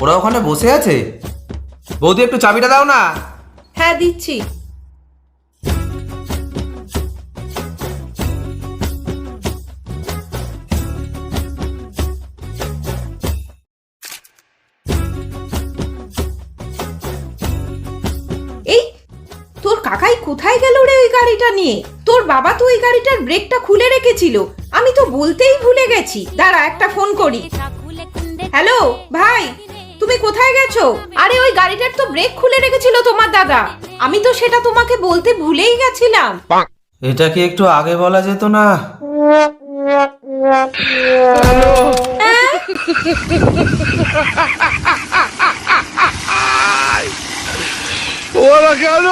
ওরা ওখানে বসে আছে। বৌদি একটু চাবিটা দাও না। হ্যাঁ দিচ্ছি। এই তোর কাকাই কোথায় গেল রে ওই গাড়িটা নিয়ে? তোর বাবা তো ওই গাড়িটার ব্রেকটা খুলে রেখেছিল, আমি তো বলতেই ভুলে গেছি। দাঁড়া একটা ফোন করি। হ্যালো ভাই, তুমি কোথায় গেছো? আরে ওই গাড়িটার তো ব্রেক খুলে রেখেছিল তোমার দাদা, আমি তো সেটা তোমাকে বলতে ভুলেই গেছিলাম। এটা কি একটু আগে বলা যেত না? ওরা কেন